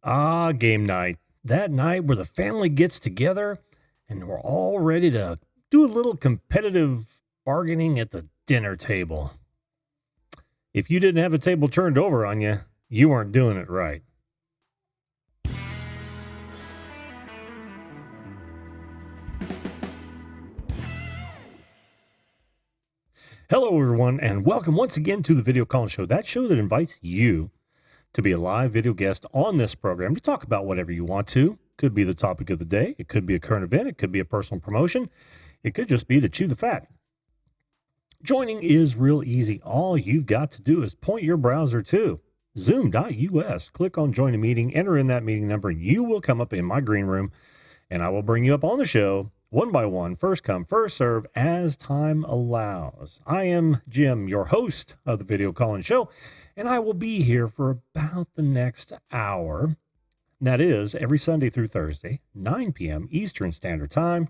Ah, game night. That night where the family gets together and we're all ready to do a little competitive bargaining at the dinner table. If you didn't have a table turned over on you, you weren't doing it right. Hello, everyone, and welcome once again to the Video Call Show, that show that invites you to be a live video guest on this program to talk about whatever you want to. Could be the topic of the day. It could be a current event. It could be a personal promotion. It could just be to chew the fat. Joining is real easy. All you've got to do is point your browser to zoom.us, click on join a meeting, enter in that meeting number, and you will come up in my green room, and I will bring you up on the show one by one, first come, first serve, as time allows. I am Jim, your host of the Video Call Show, and I will be here for about the next hour. That is every Sunday through Thursday, 9 p.m. Eastern Standard Time.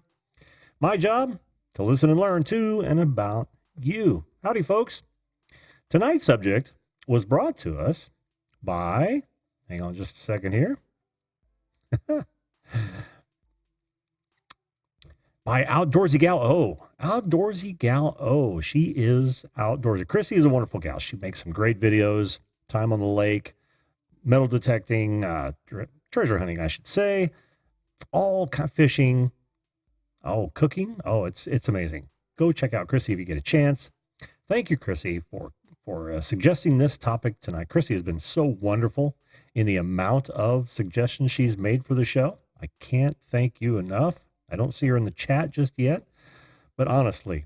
My job, to listen and learn to and about you. Howdy, folks. Tonight's subject was brought to us by, hang on just a second here, by Outdoorsy Gal O. Outdoorsy Gal O. She is outdoorsy. Chrissy is a wonderful gal. She makes some great videos, time on the lake, metal detecting, treasure hunting, I should say, all kind of fishing, cooking. It's amazing. Go check out Chrissy if you get a chance. Thank you, Chrissy, for suggesting this topic tonight. Chrissy has been so wonderful in the amount of suggestions she's made for the show. I can't thank you enough. I don't see her in the chat just yet, but honestly,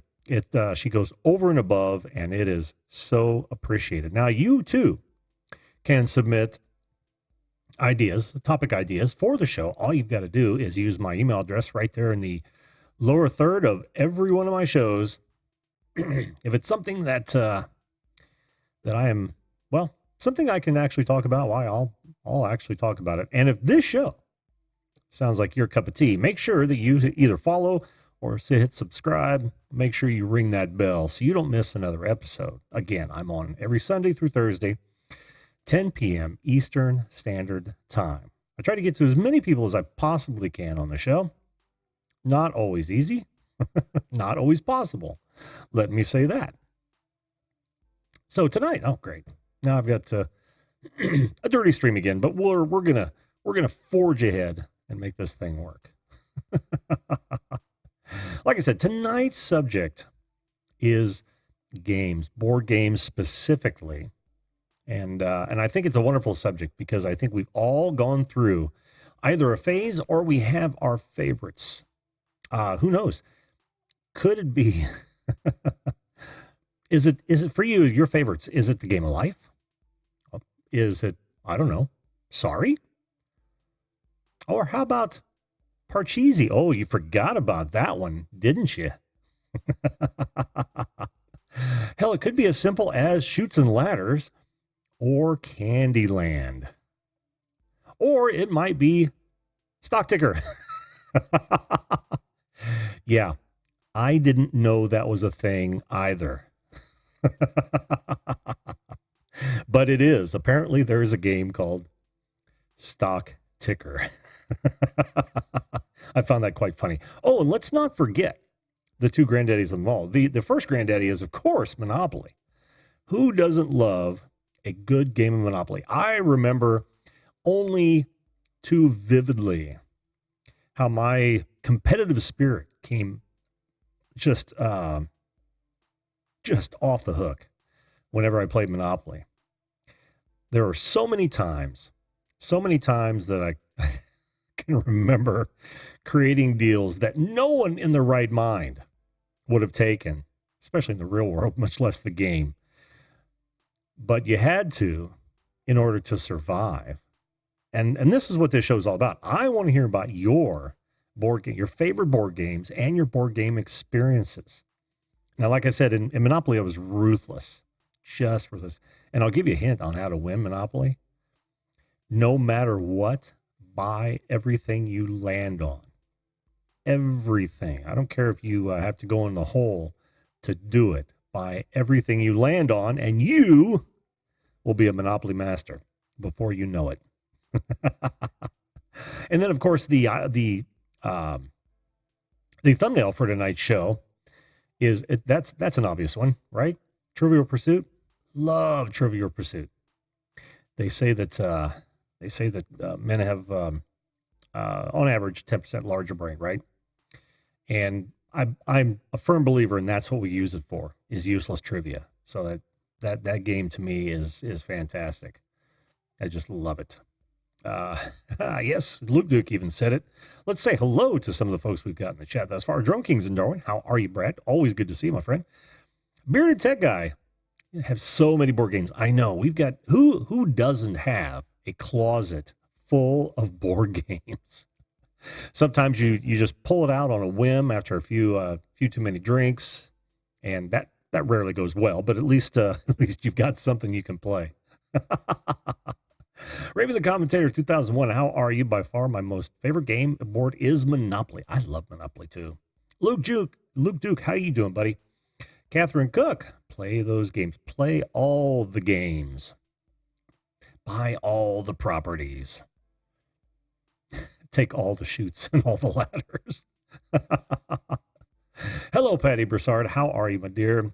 she goes over and above, and it is so appreciated. Now, you too can submit ideas, topic ideas for the show. All you've got to do is use my email address right there in the lower third of every one of my shows. If it's something that I am, something I can actually talk about, why I'll actually talk about it. And if this show sounds like your cup of tea, make sure that you either follow or hit subscribe. Make sure you ring that bell so you don't miss another episode. Again, I'm on every Sunday through Thursday, 10 p.m. Eastern Standard Time. I try to get to as many people as I possibly can on the show. Not always easy, not always possible. Let me say that. So tonight, great. Now I've got a dirty stream again, but we're gonna forge ahead and make this thing work. Like I said, tonight's subject is games, board games specifically. And I think it's a wonderful subject because I think we've all gone through either a phase or we have our favorites. Who knows? Could it be, is it for you, your favorites? Is it the game of life? Is it, I don't know, Sorry? Or how about Parcheesi? Oh, you forgot about that one, didn't you? Hell, it could be as simple as Chutes and Ladders or Candyland. Or it might be Stock Ticker. Yeah, I didn't know that was a thing either. But it is. Apparently there is a game called Stock Ticker. I found that quite funny. Oh, and let's not forget the two granddaddies involved. The first granddaddy is, of course, Monopoly. Who doesn't love a good game of Monopoly? I remember only too vividly how my competitive spirit came just off the hook whenever I played Monopoly. There were so many times that I can remember creating deals that no one in their right mind would have taken, especially in the real world, much less the game. But you had to in order to survive. And this is what this show is all about. I want to hear about your board game, your favorite board games, and your board game experiences. Now, like I said, in Monopoly, I was ruthless, just ruthless. And I'll give you a hint on how to win Monopoly. No matter what, buy everything you land on. Everything. I don't care if you have to go in the hole to do it. Buy everything you land on, and you will be a Monopoly master before you know it. And then, of course, the thumbnail for tonight's show is that's an obvious one, right? Trivial Pursuit. Love Trivial Pursuit. They say that men have on average 10% larger brain, right? And I'm a firm believer, and that's what we use it for, is useless trivia. So that game to me is fantastic. I just love it. Yes, Luke Duke even said it. Let's say hello to some of the folks we've got in the chat thus far. Drone Kings in Darwin, how are you, Brad? Always good to see you, my friend. Bearded Tech Guy, you have so many board games. I know we've got who doesn't have a closet full of board games? Sometimes you just pull it out on a whim after a few too many drinks, and that rarely goes well. But at least you've got something you can play. Raven the Commentator 2001, how are you? By far my most favorite game board is Monopoly. I love Monopoly too. Luke Duke, how you doing, buddy? Catherine Cook, play those games. Play all the games. Buy all the properties. Take all the shoots and all the ladders. Hello, Patty Broussard. How are you, my dear?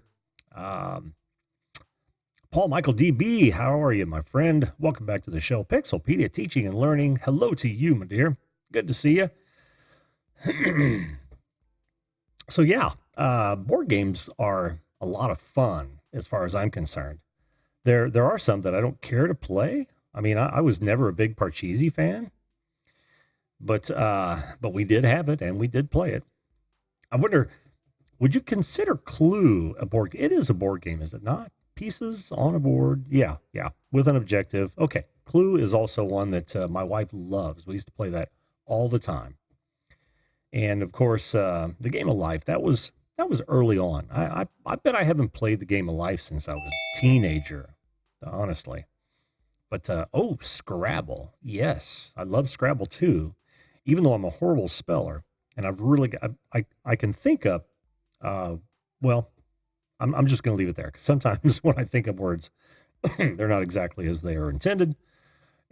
Paul Michael DB, how are you, my friend? Welcome back to the show. Pixelpedia Teaching and Learning. Hello to you, my dear. Good to see you. So yeah, board games are a lot of fun as far as I'm concerned. There are some that I don't care to play. I mean, I was never a big Parcheesi fan, but we did have it and we did play it. I wonder, would you consider Clue a board? It is a board game, is it not? Pieces on a board. Yeah, with an objective. Okay. Clue is also one that my wife loves. We used to play that all the time. And of course, the Game of Life, that was early on. I bet I haven't played the Game of Life since I was a teenager, honestly. But Scrabble. Yes, I love Scrabble too, even though I'm a horrible speller. And I've really I can think of well, I'm just going to leave it there, because sometimes when I think of words, they're not exactly as they are intended.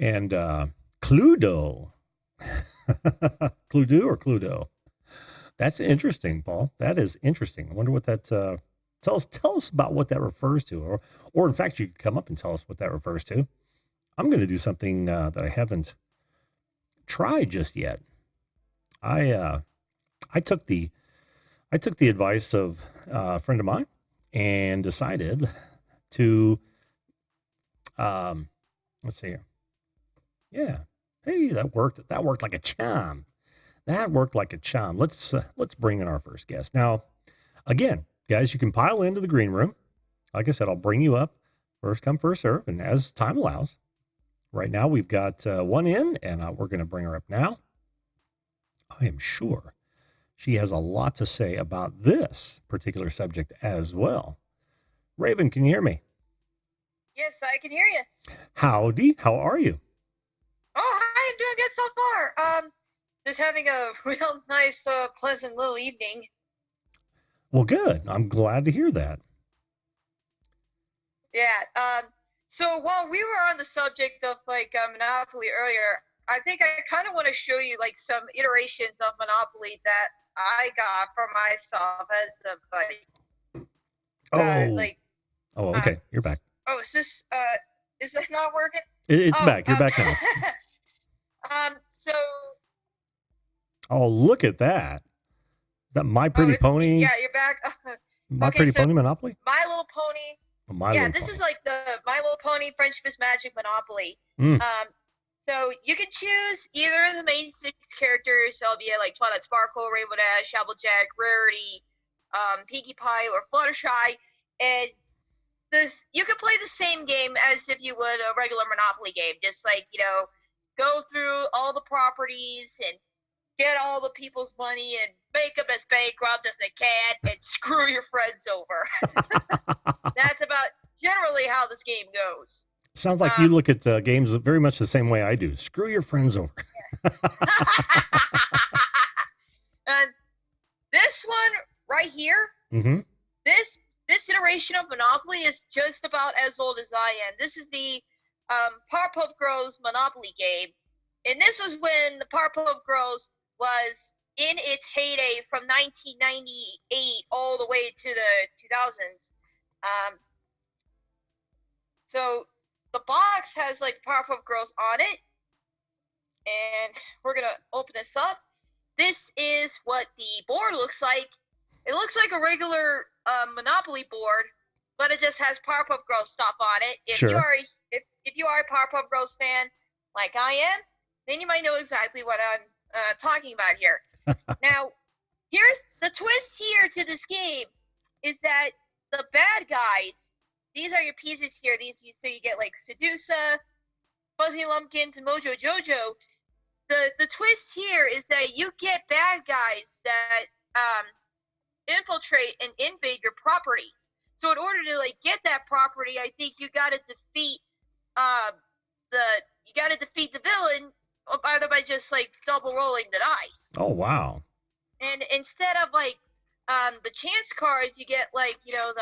And Cluedo. Cluedo or Cluedo? That's interesting, Paul. That is interesting. I wonder what that tell us about what that refers to, or in fact, you could come up and tell us what that refers to. I'm going to do something that I haven't tried just yet. I took the advice of a friend of mine and decided to let's see here. Yeah. Hey, that worked like a charm. That worked like a charm. Let's bring in our first guest. Now, again, guys, you can pile into the green room. Like I said, I'll bring you up. First come, first serve, and as time allows. Right now, we've got one in, and we're going to bring her up now. I am sure she has a lot to say about this particular subject as well. Raven, can you hear me? Yes, I can hear you. Howdy. How are you? Oh, hi, I'm doing good so far. Just having a real nice, pleasant little evening. Well, good. I'm glad to hear that. Yeah. So while we were on the subject of Monopoly earlier, I think I kind of want to show you like some iterations of Monopoly that I got for myself as Okay. You're back. Oh, is that not working? It's back. You're back now. So. Oh, look at that. Is that My Pretty Pony? Yeah, you're back. My Pretty Pony Monopoly? My Little Pony. This is like the My Little Pony Friendship Magic Monopoly. So you can choose either of the main 6 characters, albeit like Twilight Sparkle, Rainbow Dash, Applejack, Rarity, Pinkie Pie, or Fluttershy, and you can play the same game as if you would a regular Monopoly game. Just like, go through all the properties and get all the people's money and make them as bankrupt as they can and screw your friends over. That's about generally how this game goes. Sounds like you look at games very much the same way I do. Screw your friends over. And this one right here, this iteration of Monopoly is just about as old as I am. This is the Powerpuff Girls Monopoly game. And this was when the Powerpuff Girls was in its heyday from 1998 all the way to the 2000s. So the box has like Powerpuff Girls on it. And we're going to open this up. This is what the board looks like. It looks like a regular Monopoly board, but it just has Powerpuff Girls stuff on it. If you are a Powerpuff Girls fan, like I am, then you might know exactly what I'm talking about here. Now, here's the twist here to this game is that the bad guys, these are your pieces here. So you get like Sedusa, Fuzzy Lumpkins, and Mojo Jojo. The twist here is that you get bad guys that infiltrate and invade your properties. So in order to like get that property, I think you got to defeat the villain either by just like double rolling the dice. Oh wow! And instead of like the chance cards, you get like the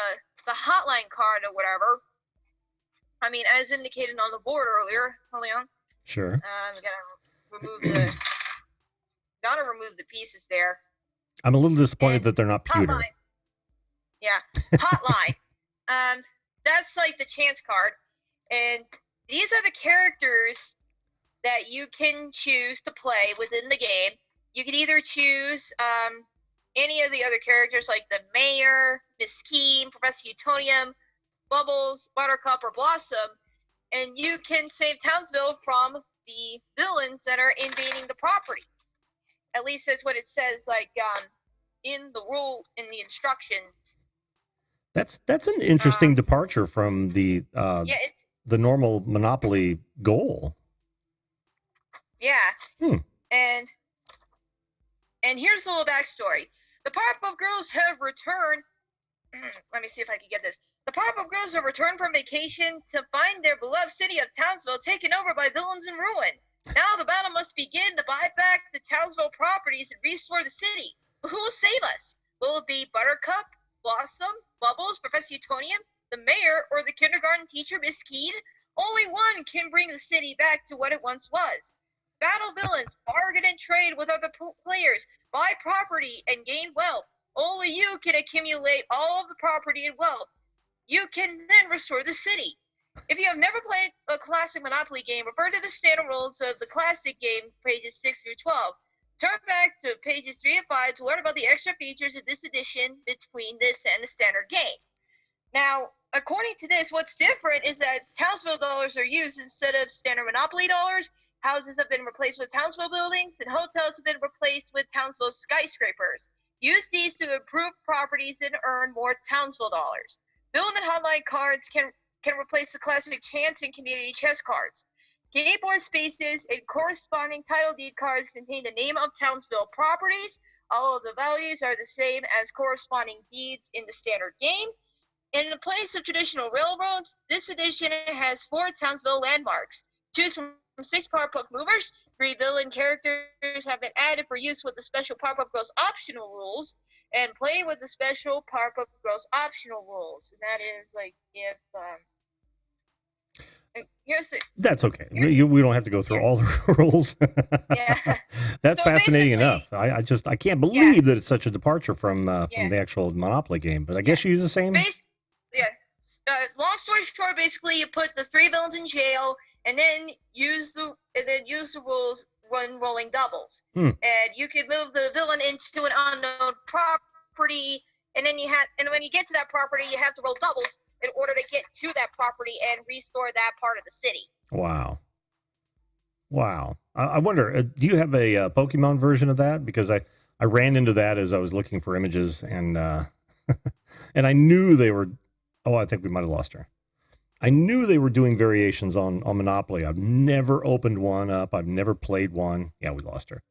hotline card or whatever. I mean, as indicated on the board earlier. Hold on. Sure. Gotta remove the pieces there. I'm a little disappointed that they're not pewter. Hotline. Yeah, hotline. That's like the chance card, and these are the characters that you can choose to play within the game. You can either choose any of the other characters like the Mayor, Miss Keen, Professor Utonium, Bubbles, Buttercup, or Blossom, and you can save Townsville from the villains that are invading the properties. At least that's what it says, like in the instructions. That's an interesting departure from the normal Monopoly goal. Yeah. And here's a little backstory. The Powerpuff Girls have returned. Let me see if I can get this. The Powerpuff Girls have returned from vacation to find their beloved city of Townsville taken over by villains in ruin. Now the battle must begin to buy back the Townsville properties and restore the city. But who will save us? Will it be Buttercup, Blossom, Bubbles, Professor Utonium, the Mayor, or the kindergarten teacher, Miss Keen? Only one can bring the city back to what it once was. Battle villains, bargain and trade with other players, buy property, and gain wealth. Only you can accumulate all of the property and wealth. You can then restore the city. If you have never played a classic Monopoly game, refer to the standard rules of the classic game, pages 6 through 12. Turn back to pages 3 and 5 to learn about the extra features of this edition between this and the standard game. Now, according to this, what's different is that Townsville dollars are used instead of standard Monopoly dollars. Houses have been replaced with Townsville buildings, and hotels have been replaced with Townsville skyscrapers. Use these to improve properties and earn more Townsville dollars. Villain and hotline cards can replace the classic chance and community chess cards. Game board spaces and corresponding title deed cards contain the name of Townsville properties. All of the values are the same as corresponding deeds in the standard game. In the place of traditional railroads, this edition has 4 Townsville landmarks. Choose from 6 Powerpuff Movers. 3 villain characters have been added for use with the special Powerpuff Girls optional rules, and play with the special Powerpuff Girls optional rules. And that is like if that's okay. We don't have to go through all the rules. Yeah. That's so fascinating enough. I can't believe that it's such a departure from the actual Monopoly game. But I guess you use the same. Long story short, basically you put the 3 villains in jail, and then use the rules when rolling doubles. And you can move the villain into an unknown property, and then when you get to that property, you have to roll doubles in order to get to that property and restore that part of the city. Wow. I wonder, do you have a Pokemon version of that? Because I ran into that as I was looking for images, and and I knew they were. Oh, I think we might have lost her. I knew they were doing variations on Monopoly. I've never opened one up. I've never played one. Yeah, we lost her.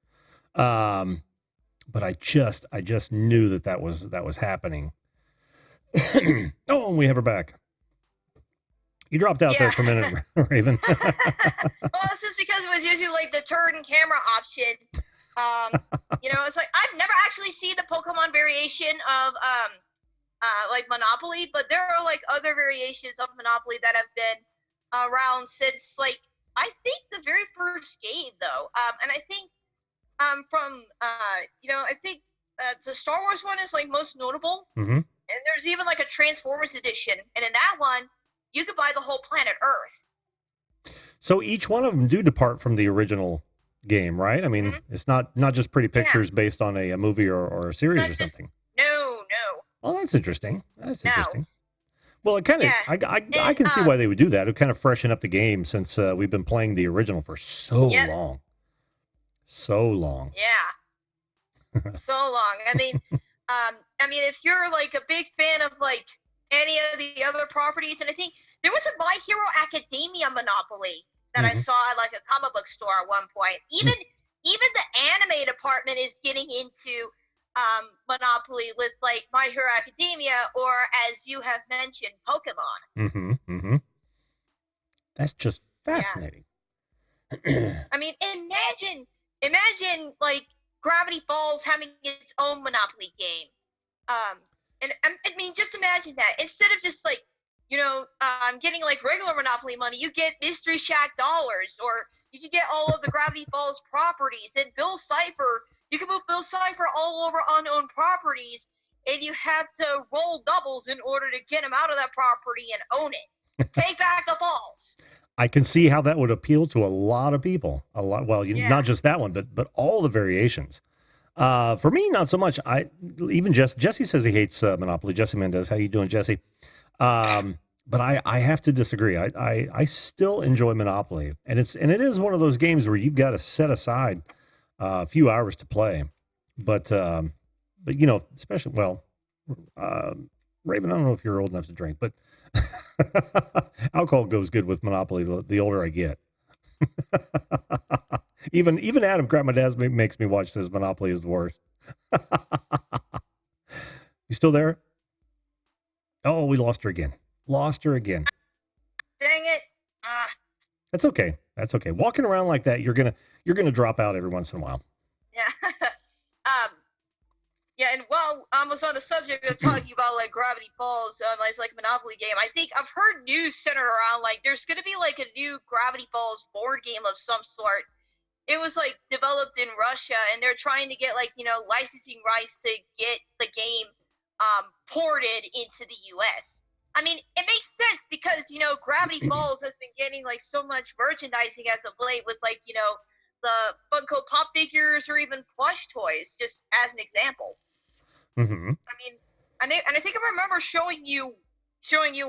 But I just knew that was happening. Oh, and we have her back. You dropped out there for a minute, Raven. Well, it's just because it was using like the turn camera option. It's like I've never actually seen the Pokemon variation of like Monopoly, but there are like other variations of Monopoly that have been around since like I think the very first game though. And I think from I think the Star Wars one is like most notable. And there's even like a Transformers edition, and in that one, you could buy the whole planet Earth. So each one of them do depart from the original game, right? I mean, it's not just pretty pictures based on a movie or a series or something. No. Well, that's interesting. That's interesting. Well, it kind of I can see why they would do that. It would kind of freshen up the game since we've been playing the original for so long. So long. Yeah. So long. I mean, if you're like a big fan of like any of the other properties, and I think there was a My Hero Academia Monopoly that I saw at like a comic book store at one point. Even the anime department is getting into Monopoly with like My Hero Academia, or as you have mentioned, Pokemon. That's just fascinating. Yeah. I mean, imagine like Gravity Falls having its own Monopoly game. And I mean, just imagine that instead of just like getting like regular Monopoly money, you get Mystery Shack dollars, or you can get all of the Gravity Falls properties. And Bill Cipher, you can move Bill Cipher all over unowned properties, and you have to roll doubles in order to get him out of that property and own it. Take back the falls. I can see how that would appeal to a lot of people. Well, not just that one, but all the variations. For me, not so much. Jesse says he hates Monopoly. Jesse Mendez, how you doing, Jesse? But I have to disagree. I still enjoy Monopoly, and it is one of those games where you've got to set aside a few hours to play. But especially Raven, I don't know if you're old enough to drink, but alcohol goes good with Monopoly the older I get. Even Adam Crap, my dad makes me watch this. Monopoly is the worst. You still there? Oh, we lost her again. Dang it. That's okay. Walking around like that, you're gonna drop out every once in a while. Yeah. Yeah, and while I was on the subject of talking about like Gravity Falls, it's like a Monopoly game. I think I've heard news centered around like there's gonna be like a new Gravity Falls board game of some sort. It was like developed in Russia, and they're trying to get like licensing rights to get the game ported into the U.S. I mean, it makes sense because Gravity Falls has been getting like so much merchandising as of late with like the Funko Pop figures or even plush toys, just as an example. I mean, and I think I remember showing you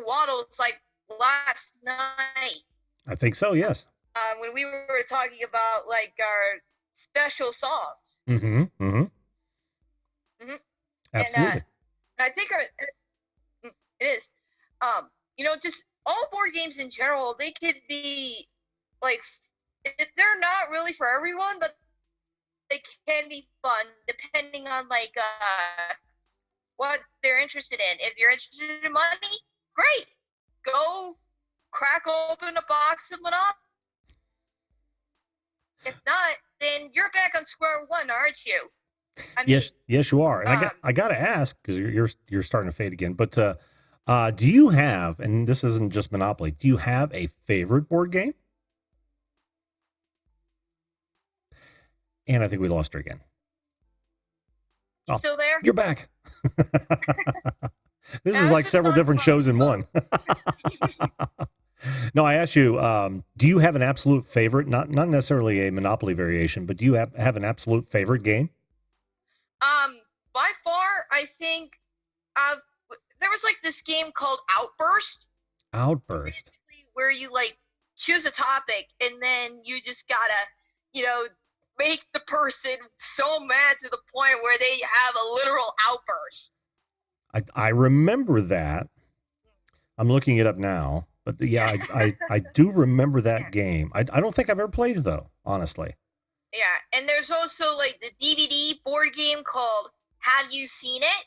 Waddles like last night. I think so, yes. When we were talking about like our special songs. Absolutely. And I think it is. Just all board games in general, they could be like, they're not really for everyone, but they can be fun depending on like what they're interested in. If you're interested in money, great. Go crack open a box of Monopoly. If not, then you're back on square one, aren't you? Yes, you are. And I got to ask, because you're starting to fade again. But do you have, and this isn't just Monopoly, do you have a favorite board game? And I think we lost her again. You still there? You're back. This is like several different shows in one. No, I asked you, do you have an absolute favorite? Not necessarily a Monopoly variation, but do you have an absolute favorite game? By far, I think there was like this game called Outburst. Where you like choose a topic and then you just gotta, make the person so mad to the point where they have a literal outburst. I remember that. I'm looking it up now. But yeah, I do remember that game. I don't think I've ever played it though, honestly. Yeah, and there's also like the DVD board game called Have You Seen It?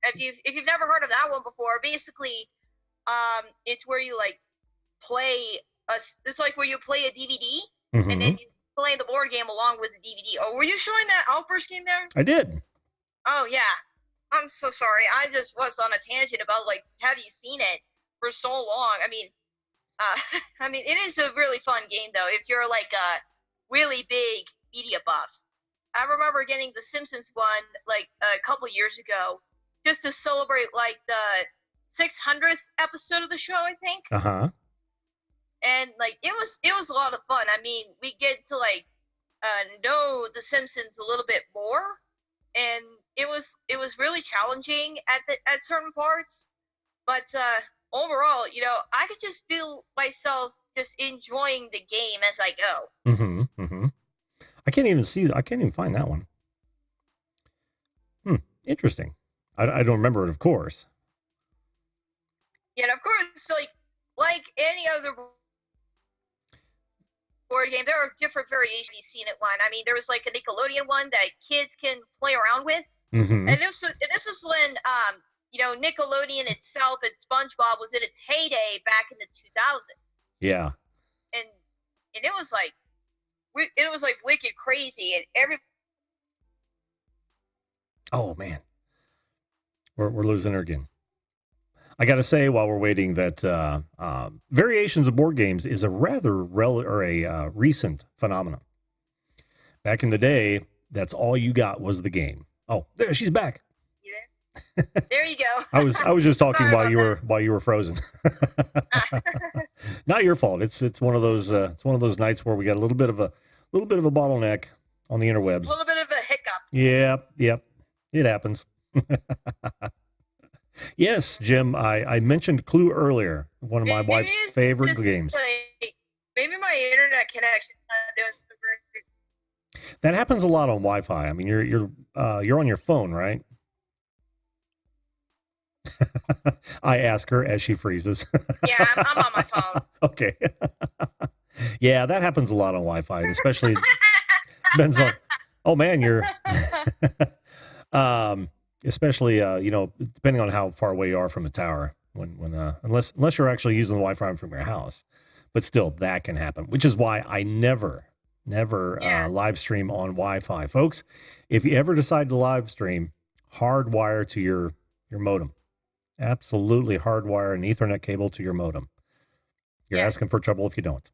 If you've never heard of that one before, basically, it's where you like play it's like where you play a DVD and then you play the board game along with the DVD. Oh, were you showing that Outburst game there? I did. Oh yeah, I'm so sorry. I just was on a tangent about like Have You Seen It? For so long. I mean, I mean, it is a really fun game though. If you're like a really big media buff, I remember getting the Simpsons one like a couple years ago, just to celebrate like the 600th episode of the show, I think. And like it was a lot of fun. I mean, we get to like know the Simpsons a little bit more, and it was really challenging at certain parts, but overall, you know, I could just feel myself just enjoying the game as I go. I can't even find that one. Interesting. I don't remember it, of course. Yeah, of course, like any other board game, there are different variations you've seen at one. I mean, there was like a Nickelodeon one that kids can play around with, and this was when you know, Nickelodeon itself and SpongeBob was in its heyday back in the 2000s. Yeah, and it was like wicked crazy, and every. Oh man, we're losing her again. I got to say, while we're waiting, that variations of board games is a rather recent phenomenon. Back in the day, that's all you got was the game. Oh, there, she's back. There you go. I was just talking while you were frozen. Not your fault. It's one of those nights where we got a little bit of a bottleneck on the interwebs. A little bit of a Yep. hiccup. It happens. Yes, Jim, I mentioned Clue earlier, one of my wife's favorite games. Maybe my internet connection's not doing so great. That happens a lot on Wi-Fi. I mean, you're on your phone, right? I ask her as she freezes. Yeah, I'm on my phone. Okay. Yeah, that happens a lot on Wi-Fi, especially depends on. Oh man, you're. Especially you know, depending on how far away you are from a tower. Unless you're actually using the Wi-Fi from your house, but still that can happen. Which is why I never live stream on Wi-Fi, folks. If you ever decide to live stream, hardwire to your modem. Absolutely hardwire an Ethernet cable to your modem. You're asking for trouble if you don't.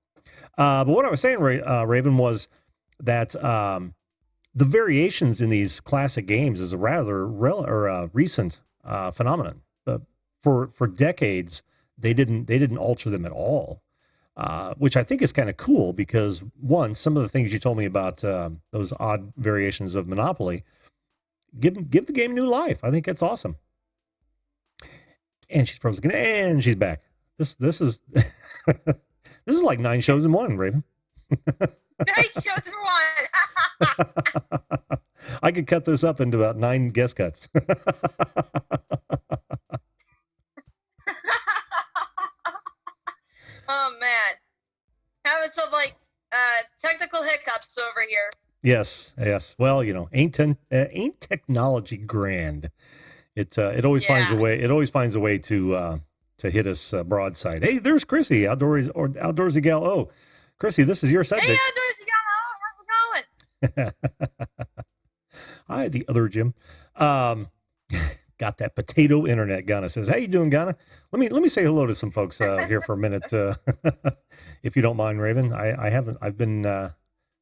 But what I was saying, Raven, was that the variations in these classic games is a rather recent phenomenon. For decades, they didn't alter them at all, which I think is kind of cool because, one, some of the things you told me about those odd variations of Monopoly give the game new life. I think that's awesome. And she's frozen again, and she's back. This is this is like 9 shows in one, Raven. 9 shows in one. I could cut this up into about 9 guest cuts. Oh man, having some like technical hiccups over here. Yes. Well, you know, ain't technology grand? It always finds a way. It always finds a way to hit us broadside. Hey, there's Chrissy, Outdoorsy Gal. Oh, Chrissy, this is your subject. Hey, Outdoorsy Gal. How's it going? Hi, the other Jim. Got that potato internet. Ghana says, "How you doing, Ghana?" Let me say hello to some folks here for a minute, if you don't mind, Raven. I've been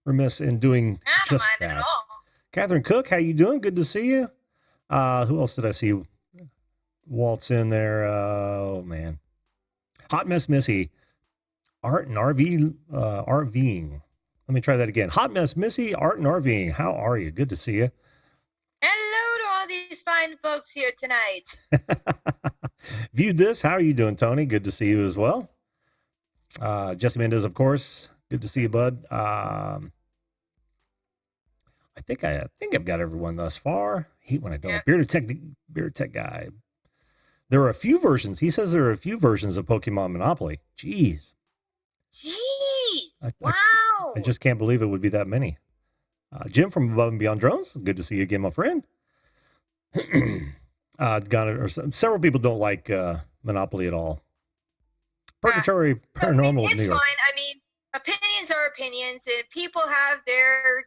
remiss in doing just that. At all. Catherine Cook, how you doing? Good to see you. Who else did I see waltz in there? Oh man, Hot Mess Missy, Art and RVing. Let me try that again. Hot Mess Missy, Art and RVing. How are you? Good to see you. Hello to all these fine folks here tonight. Viewed this. How are you doing, Tony? Good to see you as well. Jesse Mendez, of course. Good to see you, bud. I think I've got everyone thus far. Hate when I don't. Bearded Tech guy. There are a few versions. He says there are a few versions of Pokemon Monopoly. Jeez. Wow. I just can't believe it would be that many. Jim from Above and Beyond Drones. Good to see you again, my friend. Several people don't like Monopoly at all. Purgatory Paranormal. It's fine. I mean, opinions are opinions, and people have their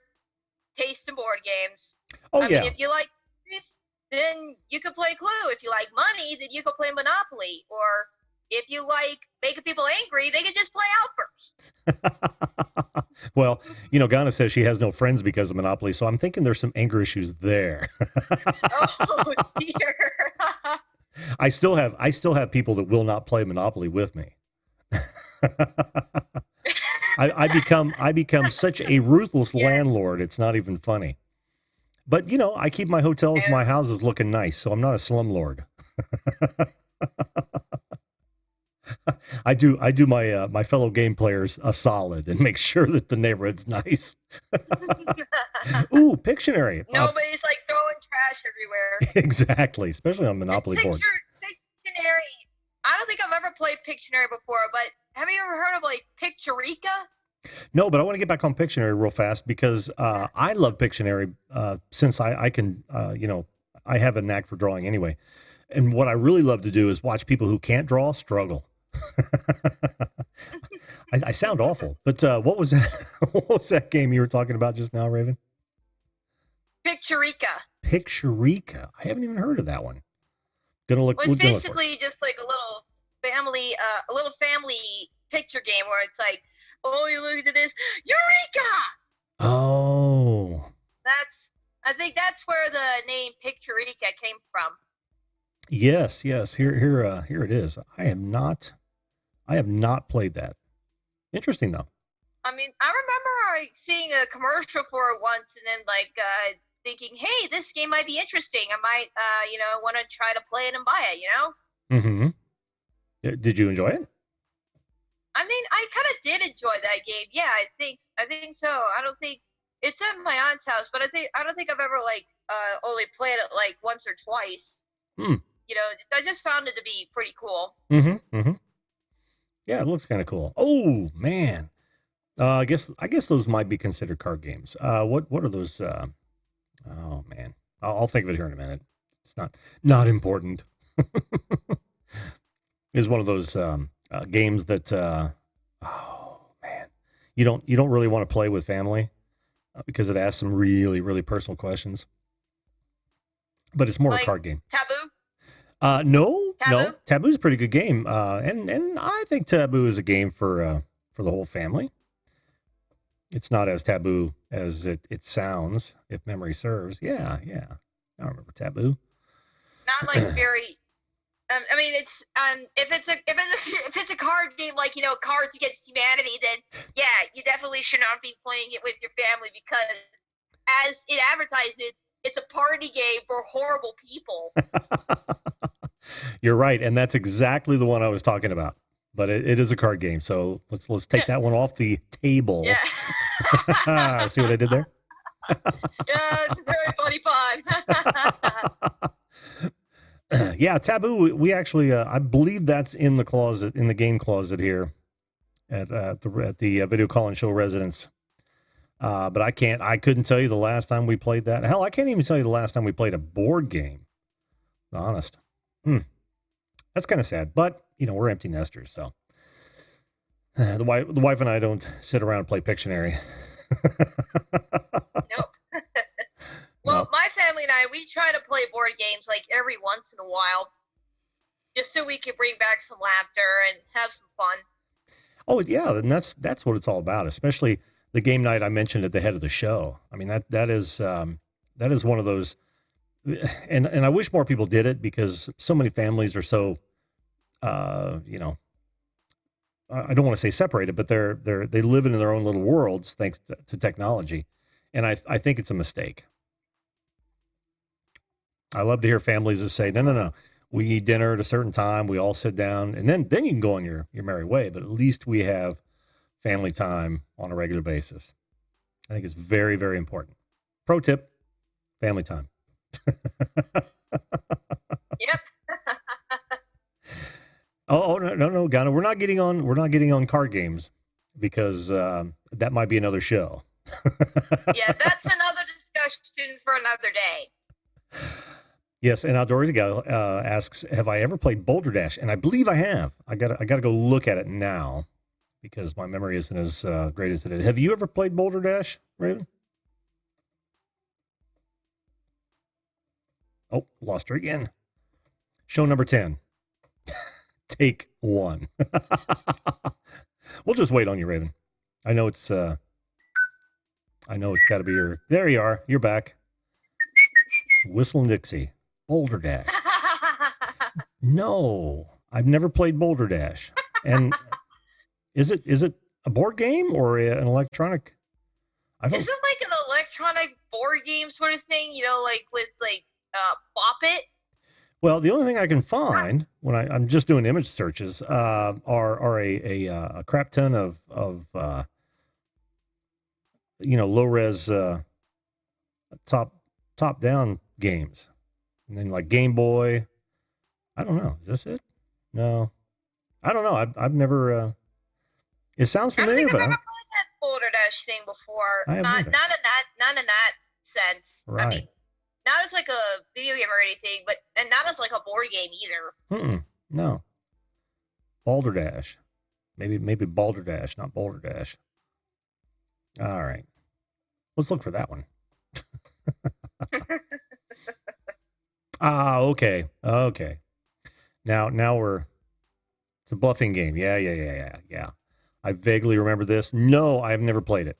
taste in board games. I mean, if you like this, then you can play Clue. If you like money, then you can play Monopoly. Or if you like making people angry, they can just play Outburst. Well, Ghana says she has no friends because of Monopoly, so I'm thinking there's some anger issues there. Oh dear. I still have people that will not play Monopoly with me. I become such a ruthless landlord. It's not even funny. But I keep my hotels, my houses looking nice, so I'm not a slumlord. I do my fellow game players a solid and make sure that the neighborhood's nice. Ooh, Pictionary. Nobody's like throwing trash everywhere. Exactly, especially on Monopoly boards. Pictionary. I don't think I've ever played Pictionary before, but have you ever heard of like Picturica? No, but I want to get back on Pictionary real fast because I love Pictionary since I can, I have a knack for drawing anyway. And what I really love to do is watch people who can't draw struggle. I sound awful, but what was that? What was that game you were talking about just now, Raven? Picturica. Picturica. I haven't even heard of that one. Gonna look. Well, it's basically just like a little family picture game where it's like, oh, you look at this, Eureka! Oh. I think that's where the name Picturica came from. Yes. Here it is. I have not played that. Interesting though. I mean, I remember seeing a commercial for it once, and then thinking, hey, this game might be interesting. I might, want to try to play it and buy it. Mm-hmm. Did you enjoy it? I mean, I kind of did enjoy that game. Yeah, I think so. I don't think it's at my aunt's house, but I don't think I've ever only played it like once or twice. I just found it to be pretty cool. Mm-hmm. Yeah, it looks kind of cool. Oh man, I guess those might be considered card games. What are those? Oh man, I'll think of it here in a minute. It's not important. It's one of those games that oh man, you don't really want to play with family because it asks some really really personal questions. But it's more a card game. Taboo? No. Taboo's a pretty good game. And I think Taboo is a game for the whole family. It's not as taboo as it sounds, if memory serves. Yeah. I remember Taboo. Not very. I mean, it's if it's a card game like Cards Against Humanity, then yeah, you definitely should not be playing it with your family because, as it advertises, it's a party game for horrible people. You're right, and that's exactly the one I was talking about. But it is a card game, so let's take that one off the table. Yeah. See what I did there? Yeah, it's a very funny pun. Yeah, Taboo. We actually, I believe that's in the closet, in the game closet here, at the Video Call-In Show residence. But I couldn't tell you the last time we played that. Hell, I can't even tell you the last time we played a board game. Honest. That's kind of sad, but we're empty nesters, so the wife and I don't sit around and play Pictionary. Nope. Well, my family and I, we try to play board games like every once in a while, just so we can bring back some laughter and have some fun. Oh yeah, and that's what it's all about, especially the game night I mentioned at the head of the show. I mean that is one of those, and I wish more people did it because so many families are so, I don't want to say separated, but they live in their own little worlds thanks to technology, and I think it's a mistake. I love to hear families that say, no, we eat dinner at a certain time, we all sit down, and then you can go on your merry way, but at least we have family time on a regular basis. I think it's very, very important. Pro tip, family time. Yep. Oh no, Ghana, we're not getting on card games because that might be another show. Yeah, that's another discussion for another day. Yes, and Outdoorsy Gal asks, have I ever played Boulder Dash? And I believe I have. I gotta go look at it now because my memory isn't as great as it is. Have you ever played Boulder Dash, Raven? Oh, lost her again. Show number 10. Take one. We'll just wait on you, Raven. I know it's got to be your. There you are. You're back. Whistling Dixie. Boulder Dash. No, I've never played Boulder Dash. And is it a board game or an electronic? Is it like an electronic board game sort of thing? You know, like with like Bop It? Well, the only thing I can find when I'm just doing image searches are a crap ton of low res top down games, and then like Game Boy. I don't know. Is this it? No, I don't know. I've never. It sounds familiar, but I've never played that Boulder Dash thing before. Not in that sense. Right. I mean, not as like a video game or anything, and not as like a board game either. No. Boulder Dash. Maybe Boulder Dash, not Boulder Dash. All right. Let's look for that one. Okay. Now it's a bluffing game. Yeah. I vaguely remember this. No, I've never played it.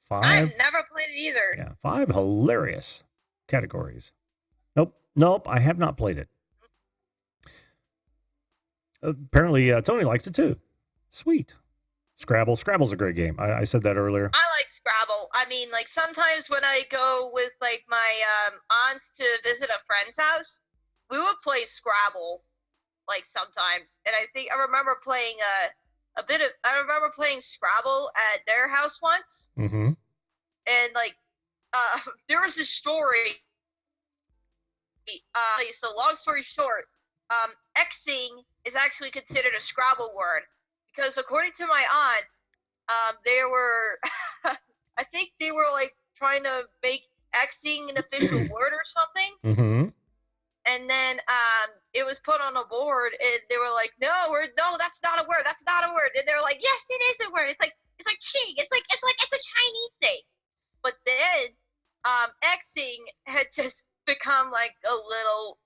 5. I've never played it either. Yeah, 5 hilarious categories. Nope, I have not played it. Apparently, Tony likes it too. Sweet. Scrabble's a great game. I said that earlier. I like Scrabble. I mean, like sometimes when I go with like my aunts to visit a friend's house, we would play Scrabble. Like sometimes, and I remember playing I remember playing Scrabble at their house once. Mm-hmm. And like, there was a story. So long story short, Xing is actually considered a Scrabble word because according to my aunt, they were, I think they were like trying to make Xing an official word or something. Mm-hmm. And then it was put on a board, and they were like, "No, that's not a word. That's not a word." And they were like, "Yes, it is a word. It's like ching. It's a Chinese thing." But then Xing had just become like a little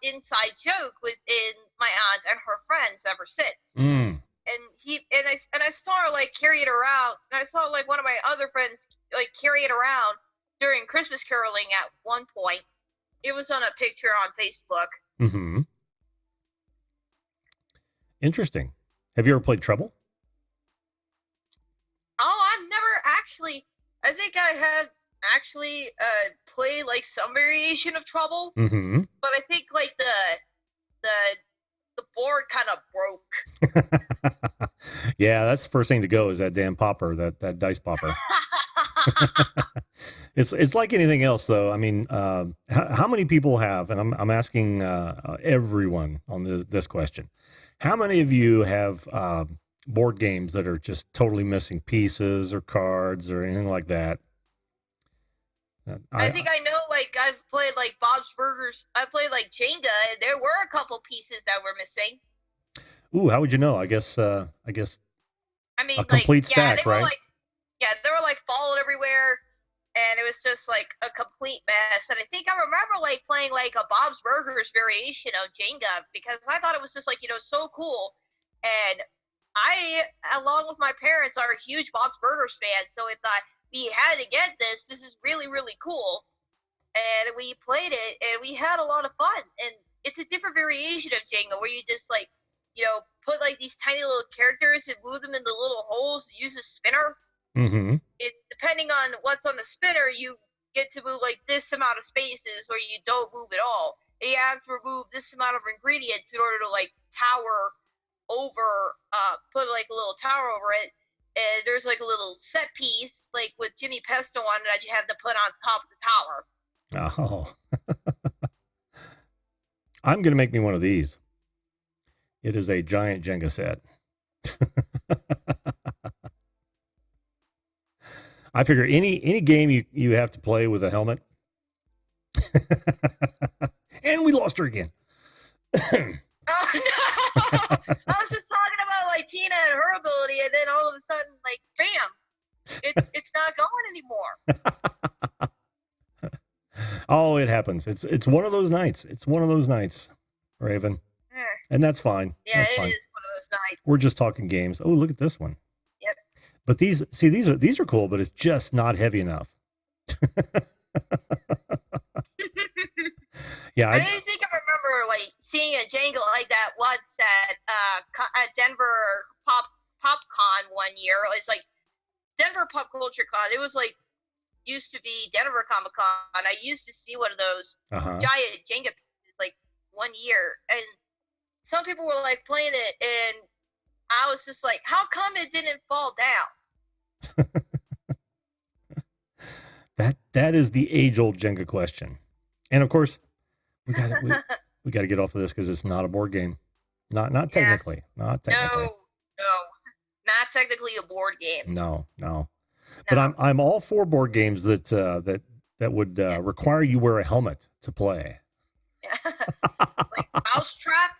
inside joke within my aunt and her friends ever since. Mm. And I saw her like carry it around, and I saw like one of my other friends like carry it around during Christmas caroling at one point. It was on a picture on Facebook. Mm-hmm. Interesting. Have you ever played Trouble? Oh, I've never actually. I think I have actually played like some variation of Trouble. Mm-hmm. But I think like the board kind of broke. Yeah, that's the first thing to go is that damn popper, that dice popper. It's like anything else, though. I mean, how many people have? And I'm asking everyone on this question. How many of you have board games that are just totally missing pieces or cards or anything like that? I think I know. Like I've played like Bob's Burgers. I played like Jenga, and there were a couple pieces that were missing. Ooh, how would you know? I guess. I mean, a complete stack, right? They were like falling everywhere, and it was just like a complete mess. And I think I remember like playing like a Bob's Burgers variation of Jenga because I thought it was just like so cool. And I, along with my parents, are a huge Bob's Burgers fan, so I thought we had to get this. This is really, really cool. And we played it, and we had a lot of fun. And it's a different variation of Jenga where you just like, put like these tiny little characters and move them into little holes. Use a spinner. Mm-hmm. Depending on what's on the spinner, you get to move like this amount of spaces, or you don't move at all. And you have to remove this amount of ingredients in order to like tower over, put like a little tower over it. And there's like a little set piece, like with Jimmy Pesto on it, that you have to put on top of the tower. Oh. I'm going to make me one of these. It is a giant Jenga set. I figure any game you have to play with a helmet. And we lost her again. Oh, no. I was just talking about like Tina and her ability, and then all of a sudden, like, bam, it's not going anymore. Oh, it happens. It's one of those nights. It's one of those nights, Raven. And that's fine. Yeah, that's it fine. is one of those nights. We're just talking games. Oh, look at this one. Yep. But these are cool, but it's just not heavy enough. Yeah, I think I remember like seeing a Jenga like that once at Denver PopCon one year. It was like Denver Pop Culture Con. It was like used to be Denver Comic Con. I used to see one of those giant Jenga pieces like one year, and some people were like playing it, and I was just like, how come it didn't fall down? That is the age-old Jenga question. And of course, we got to get off of this because it's not a board game. Not technically. Not technically. No. Not technically a board game. No. But I'm all for board games that would require you wear a helmet to play. Like Mousetrap?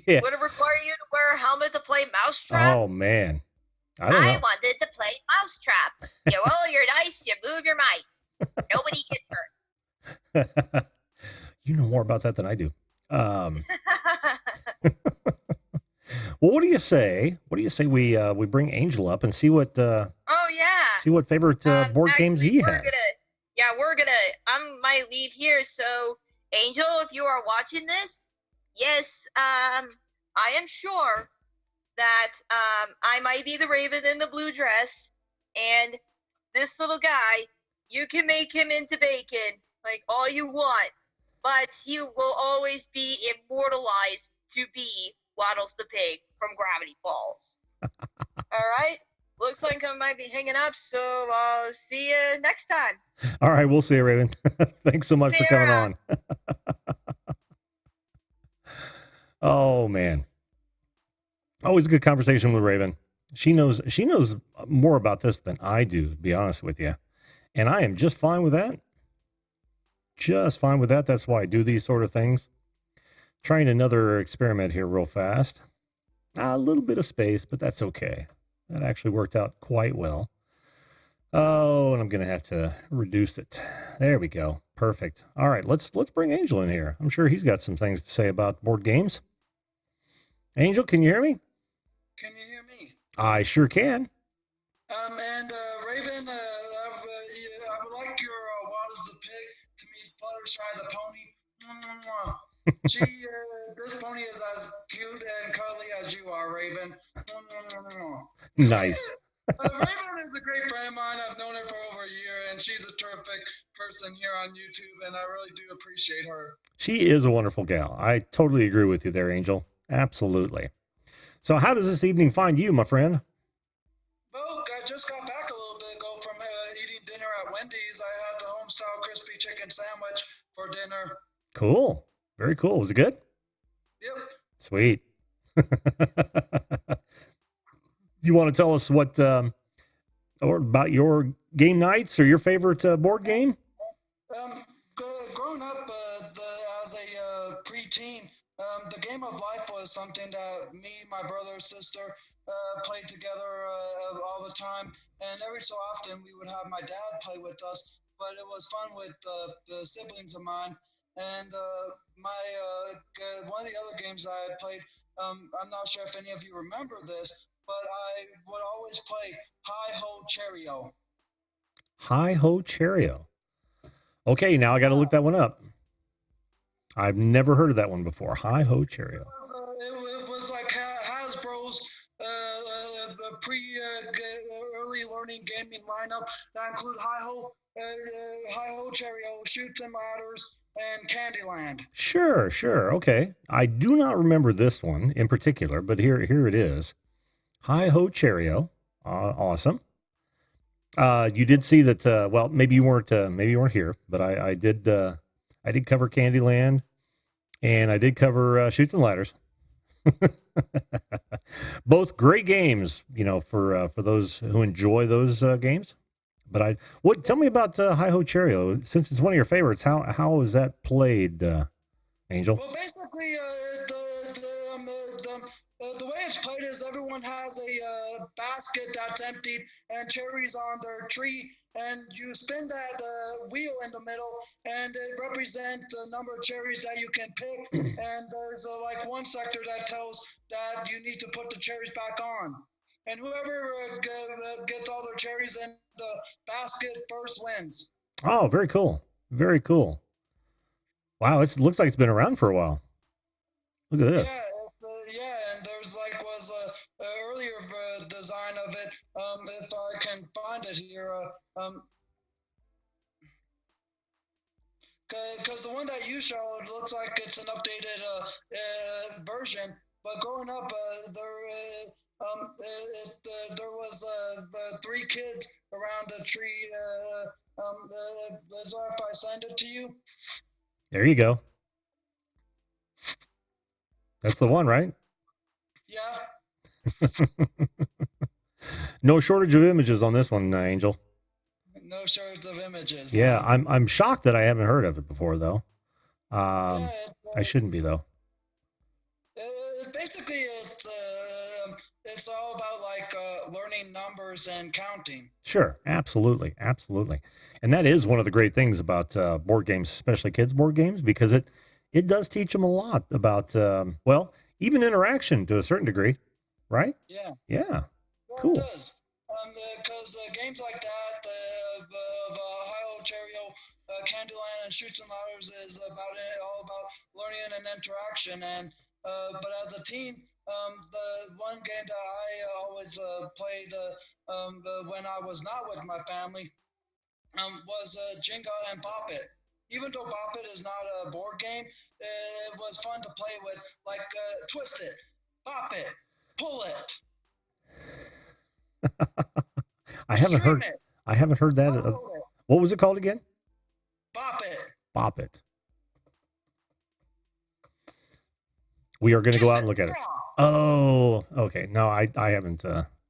Yeah. Would it require you to wear a helmet to play Mousetrap? Oh man. I wanted to play Mousetrap. You roll your dice, you move your mice. Nobody gets hurt. You know more about that than I do. Well, what do you say? What do you say we bring Angel up and see what see what favorite board games he has? I might leave here. So, Angel, if you are watching this, yes, I am sure that I might be the raven in the blue dress, and this little guy, you can make him into bacon like all you want, but he will always be immortalized to be Waddles the pig from Gravity Falls. All right? Looks like I might be hanging up, so I'll see you next time. All right, we'll see you, Raven. Thanks so much for coming on. Oh, man. Always a good conversation with Raven. She knows more about this than I do, to be honest with you. And I am just fine with that. Just fine with that. That's why I do these sort of things. Trying another experiment here real fast. A little bit of space, but that's okay. That actually worked out quite well. Oh, and I'm going to have to reduce it. There we go. Perfect. All right, let's bring Angel in here. I'm sure he's got some things to say about board games. Angel, can you hear me? Can you hear me? I sure can. And Raven, I would like your Waddles the pig to meet Fluttershy the pony. This pony is as cute and cuddly as you are, Raven. Nice. Raven is a great friend of mine. I've known her for over a year, and she's a terrific person here on YouTube, and I really do appreciate her. She is a wonderful gal. I totally agree with you there, Angel. Absolutely. So how does this evening find you, my friend? Well, I just got back a little bit ago from eating dinner at Wendy's. I had the home-style crispy chicken sandwich for dinner. Cool. Very cool. Was it good? Yep. Sweet. You want to tell us what or about your game nights or your favorite board game? Growing up as a preteen, the game of life was something that me, my brother, sister played together all the time, and every so often we would have my dad play with us. But it was fun with the siblings of mine, and one of the other games I had played. I'm not sure if any of you remember this, but I would always play Hi-Ho Cherry-O. Hi-Ho Cherry-O. Okay, now I got to look that one up. I've never heard of that one before. Hi-Ho Cherry-O. It was like Hasbro's early learning gaming lineup that include Hi-Ho Cherry-O, Chutes and Ladders, and Candyland. Sure. Okay. I do not remember this one in particular, but here it is. Hi-Ho Cherry-O. Awesome. You did see that, well, maybe you weren't here, but I did cover Candyland, and I did cover Chutes and Ladders. Both great games, for those who enjoy those games. But tell me about Hi-Ho Cherry-O, since it's one of your favorites. How is that played, Angel? Well, basically, the way it it's played is everyone has a basket that's emptied and cherries on their tree, and you spin that wheel in the middle, and it represents the number of cherries that you can pick. And there's like one sector that tells that you need to put the cherries back on. And whoever gets all their cherries in the basket first wins. Oh, very cool. Very cool. Wow, it looks like it's been around for a while. Look at this. Yeah, and there's like was a earlier design of it. If I can find it here, because the one that you showed looks like it's an updated version. But growing up, there was 3 kids around the tree. Is that if I send it to you? There you go. That's the one, right? Yeah. No shortage of images on this one, Angel. No shortage of images. Yeah, I'm shocked that I haven't heard of it before, though. I shouldn't be, though. Basically, it's all about like learning numbers and counting. Sure, absolutely, and that is one of the great things about board games, especially kids' board games, because it does teach them a lot about well, even interaction to a certain degree, right? Yeah. Cool. It does. Because games like that, of Ohio, Cheerio, Candyland, and Shoots and Ladders is all about learning and interaction. And but as a teen, the one game that I always played when I was not with my family was Jenga and Bop It. Even though Bop It is not a board game, it was fun to play with. Like twist it, bop it, pull it. I haven't heard that. What was it called again? Bop It. Bop It. We are going to go out and look at it. Oh, okay. No, I haven't.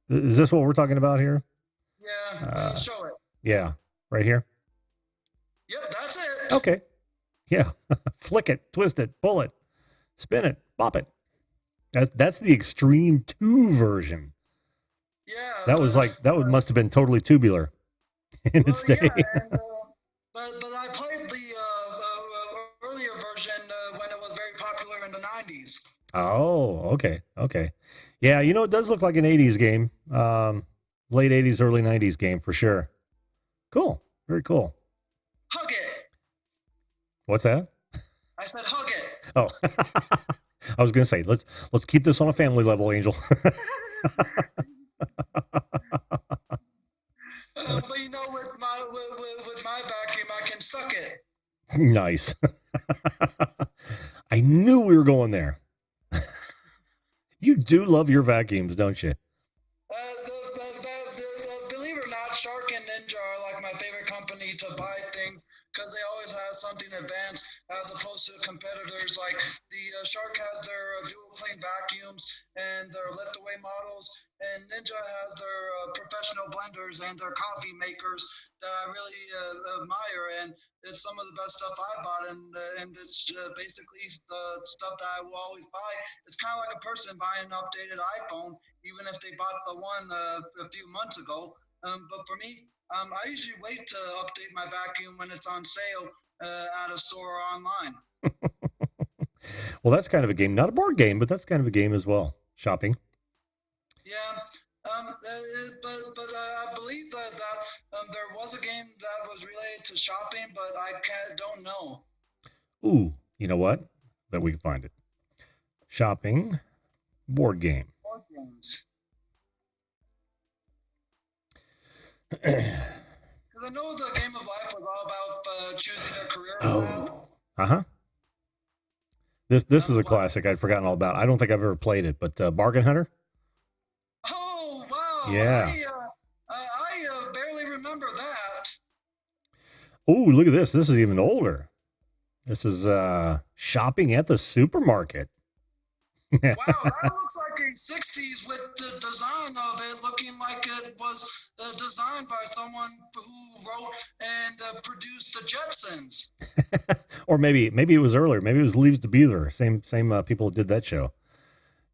Is this what we're talking about here? Yeah, show it. Yeah, right here. Yep, that's it. Okay. Yeah, flick it, twist it, pull it, spin it, bop it. That's the Extreme 2 version. Yeah, that must have been totally tubular in its day. Yeah, but I played the earlier version when it was very popular in the 90s. Oh, okay. Yeah, it does look like an 80s game. Late 80s, early 90s game for sure. Cool. Very cool. Hug it. What's that? I said hug it. Oh. I was going to say, let's keep this on a family level, Angel. But with my vacuum, I can suck it. Nice. I knew we were going there. You do love your vacuums, don't you? Believe it or not, Shark and Ninja are like my favorite company to buy things because they always have something advanced as opposed to competitors. Like the Shark has their dual clean vacuums and their lift away models, and Ninja has their professional blenders and their coffee makers that I really admire. And it's some of the best stuff I bought, and it's basically the stuff that I will always buy. It's kind of like a person buying an updated iPhone, even if they bought the one a few months ago. But for me, I usually wait to update my vacuum when it's on sale at a store or online. Well, that's kind of a game, not a board game, but that's kind of a game as well. Shopping. Yeah. But I believe that there was a game that was related to shopping, but I don't know. Ooh, you know what? Bet we can find it. Shopping, board game. Board games. Because I know the Game of Life was all about choosing a career path. This is a classic I'd forgotten all about. I don't think I've ever played it, but Bargain Hunter. Oh wow! Yeah. I barely remember that. Oh, look at this. This is even older. This is shopping at the supermarket. Wow, that looks like a 60s with the design of it looking like it was designed by someone who wrote and produced the Jetsons. Or maybe it was earlier. Maybe it was Leaves to Beaver. Same people did that show.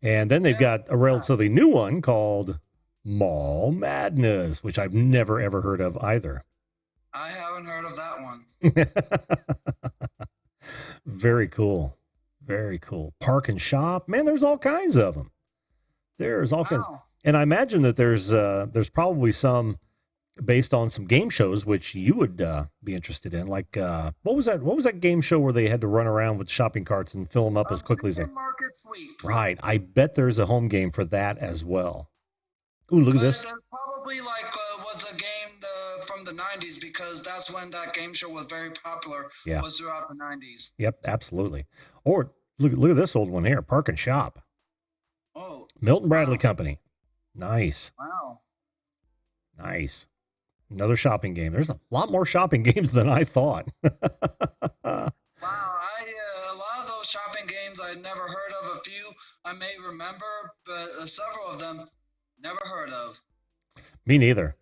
And then they've got a relatively new one called Mall Madness, which I've never, ever heard of either. I haven't heard of that one. Very cool. Very cool. Park and Shop. Man, there's all kinds of them. There's all kinds. And I imagine that there's probably some based on some game shows, which you would be interested in. Like, what was that game show where they had to run around with shopping carts and fill them up as quickly as they... Supermarket Sweep. Right. I bet there's a home game for that as well. Ooh, look at this. Probably like was a game from the 90s, because that's when that game show was very popular. Yeah. Was throughout the 90s. Yep, absolutely. Or look at this old one here, Park and Shop. Oh. Milton Bradley Company. Nice. Wow. Nice. Another shopping game. There's a lot more shopping games than I thought. Wow. A lot of those shopping games I'd never heard of. A few I may remember, but several of them never heard of. Me neither.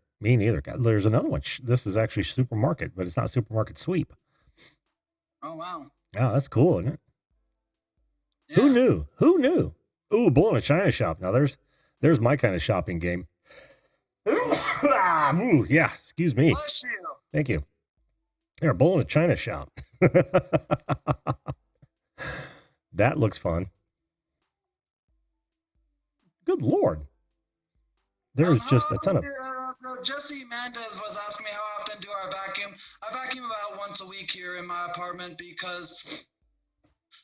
God, there's another one. This is actually Supermarket, but it's not Supermarket Sweep. Oh, wow. Yeah, that's cool, isn't it? Yeah. Who knew? Ooh, Bull in a China Shop. Now there's my kind of shopping game. Ooh, yeah, excuse me. Bless you. Thank you. Here, Bull in a China Shop. That looks fun. Good Lord. There's just a ton of... Jesse Mendez was asking me how often do I vacuum. I vacuum about once a week here in my apartment, because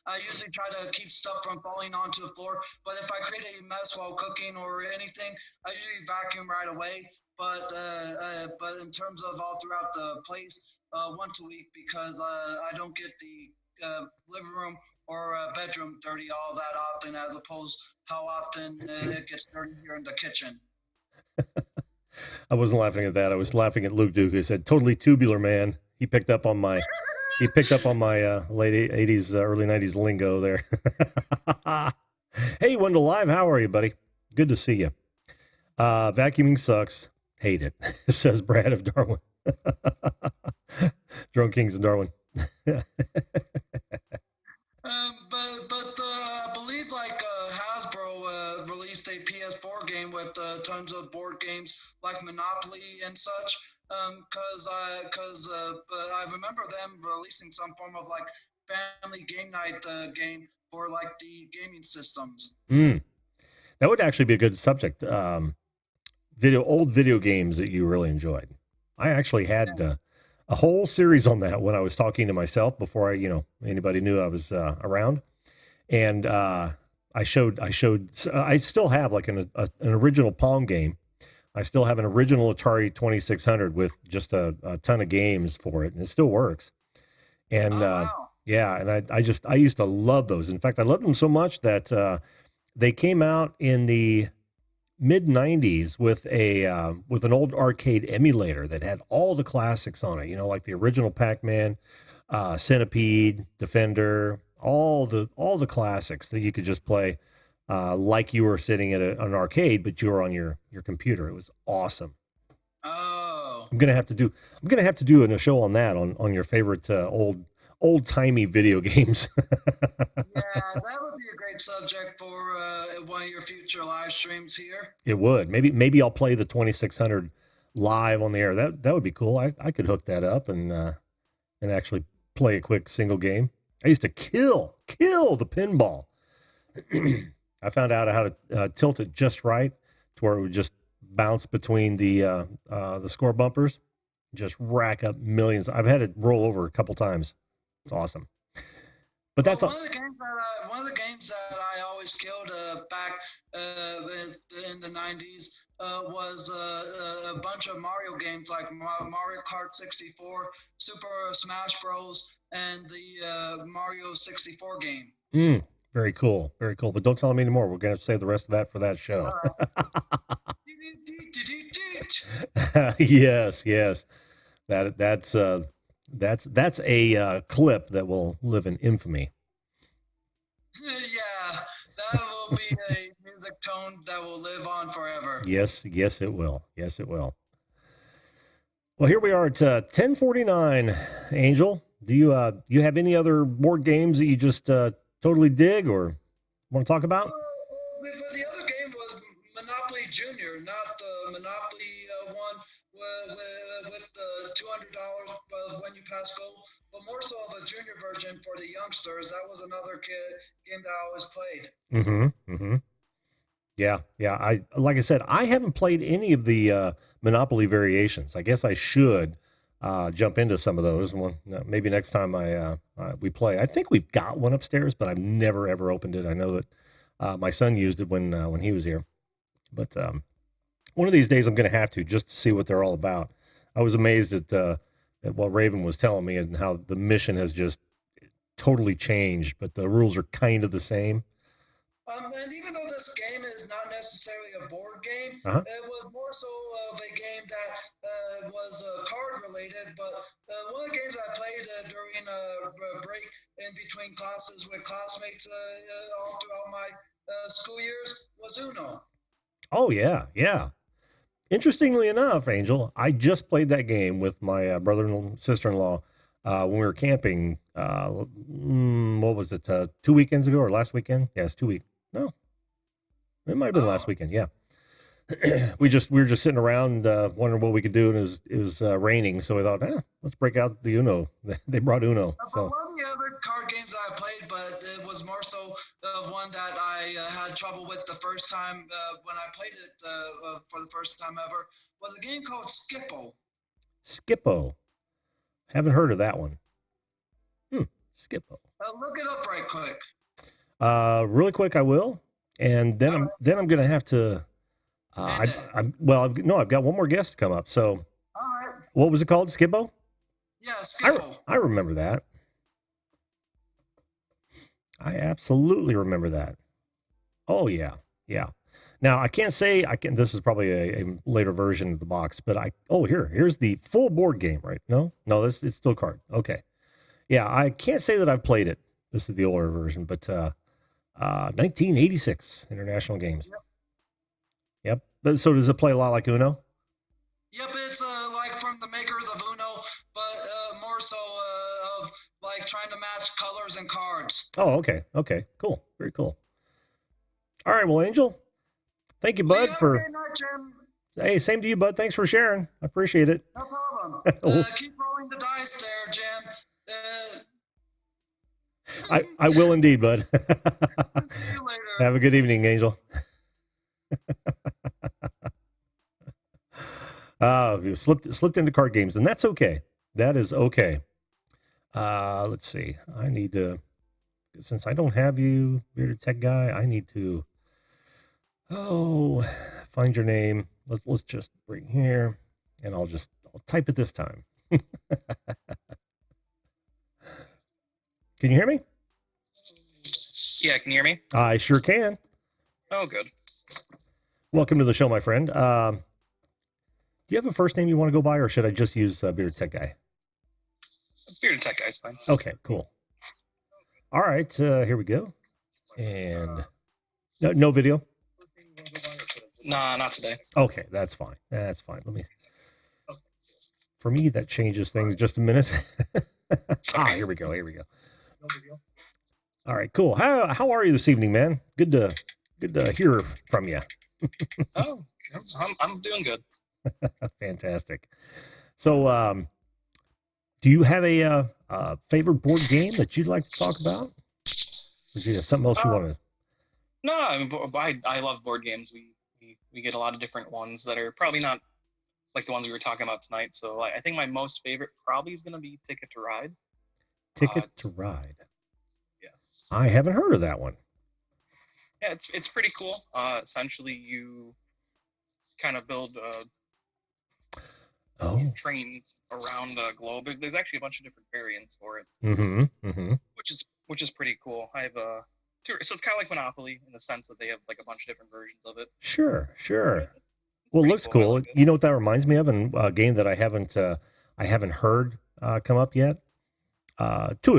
I usually try to keep stuff from falling onto the floor. But if I create a mess while cooking or anything, I usually vacuum right away. But in terms of all throughout the place, once a week, because I don't get the living room or bedroom dirty all that often, as opposed how often it gets dirty here in the kitchen. I wasn't laughing at that. I was laughing at Luke Duke, who said, "Totally tubular, man." He picked up on my late 80s, early 90s lingo there. Hey, Wendell Live, how are you, buddy? Good to see you. Vacuuming sucks. Hate it, says Brad of Darwin. Drone Kings of Darwin. But I believe like Hasbro released a PS4 game with tons of board games like Monopoly and such. Because I remember them releasing some form of like family game night game for like the gaming systems. That would actually be a good subject. Old video games that you really enjoyed. I actually had a whole series on that when I was talking to myself before anybody knew I was around. And I still have like an original Pong game. I still have an original Atari 2600 with just a ton of games for it, and it still works. And yeah, and I used to love those. In fact, I loved them so much that they came out in the mid 90s with an old arcade emulator that had all the classics on it, like the original Pac-Man, Centipede, Defender, all the classics that you could just play like you were sitting at an arcade, but you were on your computer. It was awesome. Oh, I'm gonna have to do a show on that on your favorite old timey video games. Yeah, that would be a great subject for one of your future live streams here. It would. Maybe I'll play the 2600 live on the air. That would be cool. I could hook that up and actually play a quick single game. I used to kill the pinball. I found out how to tilt it just right to where it would just bounce between the score bumpers, just rack up millions. I've had it roll over a couple times. It's awesome. But that's one of the games that I always killed back in the 90s was a bunch of Mario games like Mario Kart 64, Super Smash Bros, and the Mario 64 game. Very cool. Very cool. But don't tell me anymore. We're going to save the rest of that for that show. Yes. That's a clip that will live in infamy. Yeah, that will be a music tone that will live on forever. Yes, it will. Yes, it will. Well, here we are at 10:49. Angel, do you have any other board games that you just totally dig or want to talk about? the other game was Monopoly Junior, not the Monopoly one with the $200 when you pass go, but more so of a junior version for the youngsters. That was another game that I always played. Yeah. Like I said, I haven't played any of the Monopoly variations. I guess I should jump into some of those. Maybe next time we play. I think we've got one upstairs, but I've never ever opened it. I know that my son used it when he was here, but one of these days I'm going to have to, just to see what they're all about. I was amazed at what Raven was telling me and how the mission has just totally changed, but the rules are kind of the same. And even though this game is not necessarily a board game, it was more so of a game that was card related. But one of the games I played during a break in between classes with classmates all throughout my school years was Uno. Oh, yeah. Interestingly enough, Angel, I just played that game with my brother and sister-in-law when we were camping. What was it? 2 weekends ago or last weekend? Yeah, it's 2 weeks. No, it might have been last weekend. Yeah. we were just sitting around wondering what we could do, and it was raining, so we thought, let's break out the Uno. They brought Uno. So one of the other card games I played, but it was more so one that I had trouble with the first time when I played it for the first time ever, was a game called Skippo. Skippo, haven't heard of that one. Skippo. Look it up right quick. Really quick, I will, and then I'm gonna have to. I've got one more guest to come up. So, all right. What was it called? Skippo? Yeah, Skippo. I remember that. I absolutely remember that. Oh yeah. Now I can't say I can. This is probably a later version of the box, but here's the full board game, right? No, it's still card. Okay. Yeah, I can't say that I've played it. This is the older version, but 1986 International Games. Yep. But so does it play a lot like Uno? Yep, it's like from the makers of Uno, but more so of like trying to match colors and cards. Oh, okay. Cool. Very cool. All right, well, Angel, thank you, bud, Hey, same to you, bud. Thanks for sharing. I appreciate it. No problem. Keep rolling the dice there, Jim. I will indeed, bud. See you later. Have a good evening, Angel. You slipped into card games, and that's okay. That is okay. Let's see. I need to, since I don't have you, Bearded Tech Guy, I need to find your name. Let's just bring here, and I'll type it this time. Can you hear me? Yeah, can you hear me? I sure can. Oh, good. Welcome to the show, my friend. Do you have a first name you want to go by, or should I just use Bearded Tech Guy? Bearded Tech Guy's fine. Okay, cool. All right, here we go. And no video? Nah, not today. Okay, that's fine. For me, that changes things just a minute. Here we go. All right, cool. How are you this evening, man? Good to hear from you. I'm doing good. Fantastic. So, do you have a favorite board game that you'd like to talk about? Or do you have something else you want to? No, I love board games. We get a lot of different ones that are probably not like the ones we were talking about tonight. So I think my most favorite probably is going to be Ticket to Ride. Ticket to Ride. Yes. I haven't heard of that one. Yeah, it's pretty cool. Essentially, you kind of build trains around the globe. There's actually a bunch of different variants for it. Which is pretty cool. I have so it's kind of like Monopoly in the sense that they have like a bunch of different versions of it. Sure. Well, it looks cool. You know what that reminds me of? A game that I haven't heard come up yet. To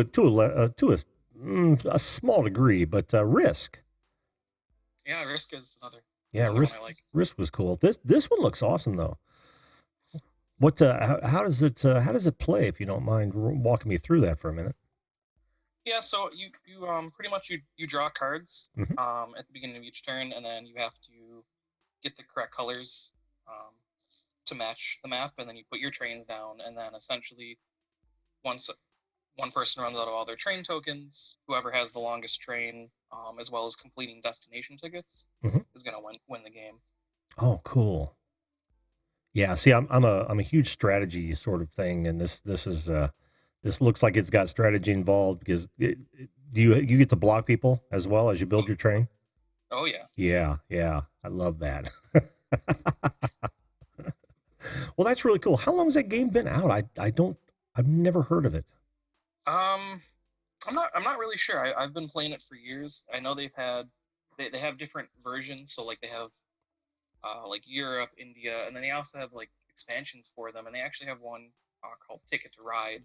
a small degree, but Risk. Yeah, Risk is another. Yeah, Risk was cool. This one looks awesome though. What? How does it play? If you don't mind walking me through that for a minute. Yeah, so you pretty much you draw cards Mhm. at the beginning of each turn, and then you have to get the correct colors to match the map, and then you put your trains down, and then essentially once one person runs out of all their train tokens, whoever has the longest train, as well as completing destination tickets, Mhm. is gonna win the game. Oh, cool. Yeah, see, I'm a huge strategy sort of thing, and this is this looks like it's got strategy involved because do you get to block people as well as you build your train? Oh yeah. Yeah, yeah, I love that. Well, that's really cool. How long has that game been out? I've never heard of it. Um, I'm not really sure. I've been playing it for years. I know they have different versions. So like they have like Europe, India, and then they also have like expansions for them. And they actually have one called Ticket to Ride,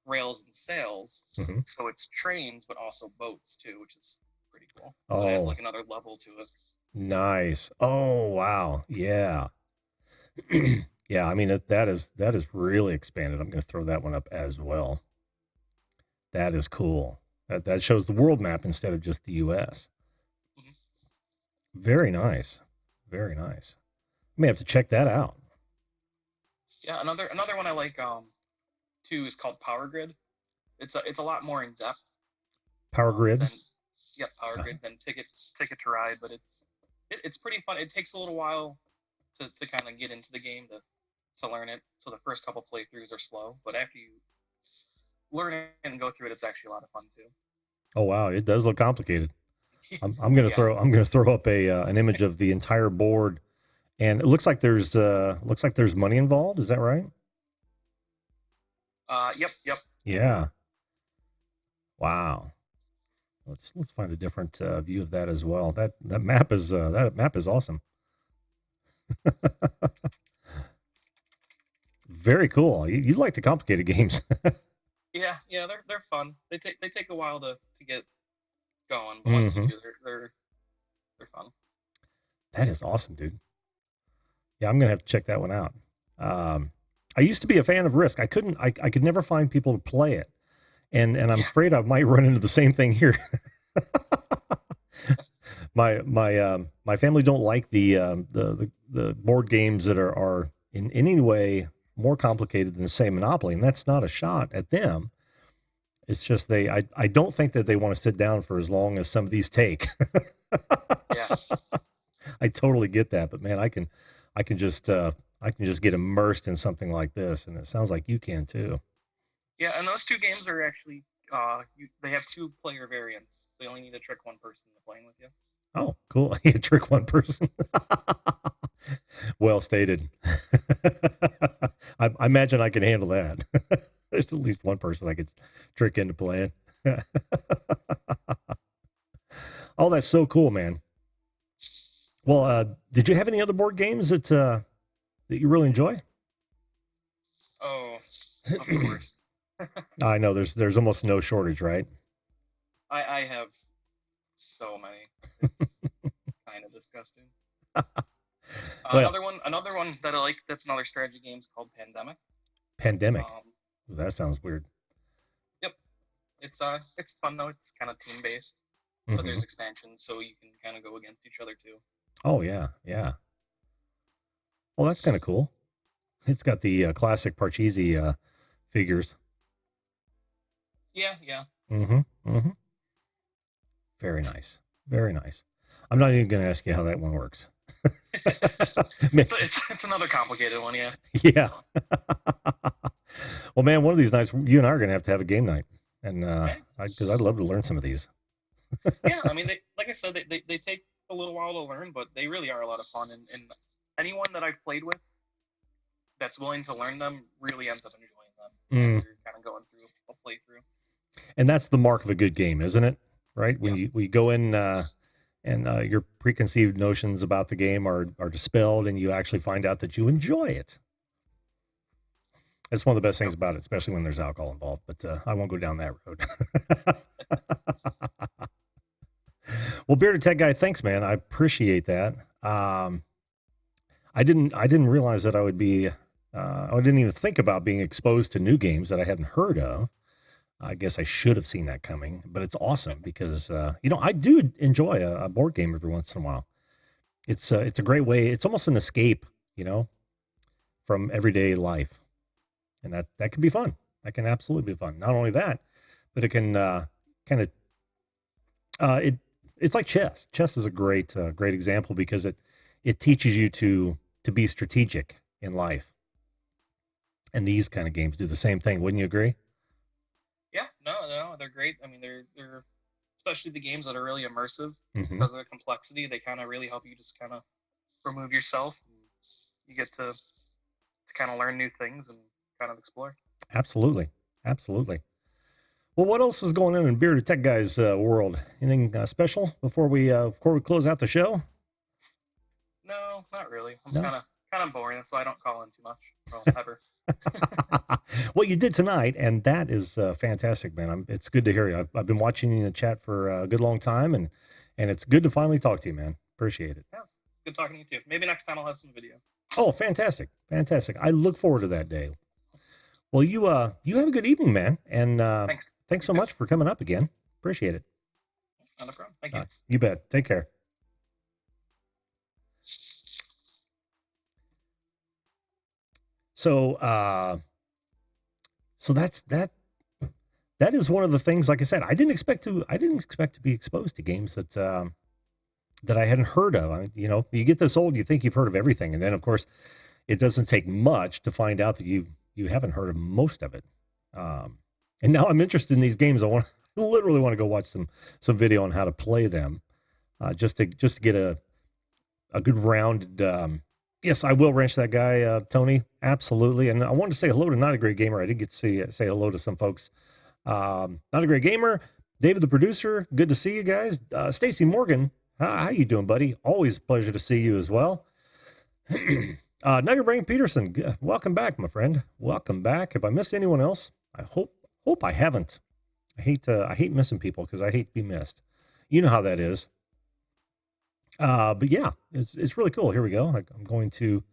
Rails and Sails. Mhm. So it's trains, but also boats too, which is pretty cool. So it has Oh, like another level to it. nice. Oh, wow. Yeah. Yeah, I mean that is really expanded. I'm going to throw that one up as well. That is cool. That shows the world map instead of just the US. Mhm. Very nice. Very nice. I may have to check that out. Yeah, another one I like too is called Power Grid. It's a lot more in depth Power Grid. than Power Grid than Ticket to Ride, but it's pretty fun. It takes a little while to kind of get into the game to learn it. So the first couple playthroughs are slow, but after you learn it and go through it, it's actually a lot of fun too. Oh wow, it does look complicated. I'm gonna throw up a an image of the entire board, and it looks like there's money involved. Is that right? Yep. Yeah. Wow. Let's find a different view of that as well. That map is awesome. Very cool. You like the complicated games. Yeah, they're fun. They take a while to get going, but once you do, they're fun. That is awesome, dude. Yeah, I'm gonna have to check that one out. I used to be a fan of Risk. I could never find people to play it, and I'm afraid I might run into the same thing here. My family don't like the board games that are in any way more complicated than say Monopoly, and that's not a shot at them. It's just I don't think that they want to sit down for as long as some of these take. Yeah. I totally get that, but man, I can just get immersed in something like this, and it sounds like you can too. Yeah, and those two games are actually they have 2-player variants, so you only need to trick one person to playing with you. Oh, cool. You trick one person. Well stated. I imagine I can handle that. There's at least one person I could trick into playing. Oh, that's so cool, man. Well, did you have any other board games that you really enjoy? Oh, of course. I know there's almost no shortage, right? I have so many. It's kind of disgusting. Well, another one that I like. That's another strategy game is called Pandemic. Pandemic. Ooh, that sounds weird. Yep, it's fun though. It's kind of team based, but there's expansions, so you can kind of go against each other too. Oh yeah, yeah. Well, that's kind of cool. It's got the classic Parcheesi figures. Yeah. Very nice. Very nice. I'm not even going to ask you how that one works. It's another complicated one, yeah. Yeah. Well, man, one of these nights, you and I are going to have a game night, and because I'd love to learn some of these. Yeah, I mean, like I said, they take a little while to learn, but they really are a lot of fun. And anyone that I've played with that's willing to learn them really ends up enjoying them. You're kind of going through a playthrough. And that's the mark of a good game, isn't it? Right? When you go in and your preconceived notions about the game are dispelled, and you actually find out that you enjoy it. That's one of the best things about it, especially when there's alcohol involved. But I won't go down that road. Well, Bearded Tech Guy, thanks, man. I appreciate that. I didn't realize that I would be. I didn't even think about being exposed to new games that I hadn't heard of. I guess I should have seen that coming, but it's awesome because, I do enjoy a board game every once in a while. It's a great way. It's almost an escape, from everyday life. And that can be fun. That can absolutely be fun. Not only that, but it can kind of it's like chess. Chess is a great example because it teaches you to be strategic in life. And these kind of games do the same thing. Wouldn't you agree? Yeah, no, they're great. I mean, they're especially the games that are really immersive Mm-hmm. because of the complexity. They kind of really help you just kind of remove yourself. You get to kind of learn new things and kind of explore. Absolutely. Well, what else is going on in Bearded Tech Guy's world? Anything special before we close out the show? No, not really. I'm kind of boring, so I don't call in too much. Well, ever. Well, you did tonight, and that is fantastic, man. It's good to hear you. I've been watching you in the chat for a good long time, and it's good to finally talk to you, man. Appreciate it. Yes, good talking to you too. Maybe next time I'll have some video. Oh, fantastic. I look forward to that day. Well, you have a good evening, man, and thanks so much for coming up again. Appreciate it. Not a problem. Thank you. You bet. Take care. So that's that is one of the things, like I said, I didn't expect to be exposed to games that I hadn't heard of. You get this old, you think you've heard of everything. And then of course it doesn't take much to find out that you haven't heard of most of it. And now I'm interested in these games. I literally want to go watch some video on how to play them. Just to get a good rounded, yes, I will wrench that guy, Tony. Absolutely. And I wanted to say hello to Not a Great Gamer. I did get to say hello to some folks. Not a Great Gamer, David, the producer. Good to see you guys. Stacy Morgan. How you doing, buddy? Always a pleasure to see you as well. Nugget Brain Peterson. Welcome back, my friend. Welcome back. Have I missed anyone else? I hope I haven't. I hate missing people because I hate to be missed. You know how that is. But yeah, it's really cool. Here we go. I'm going to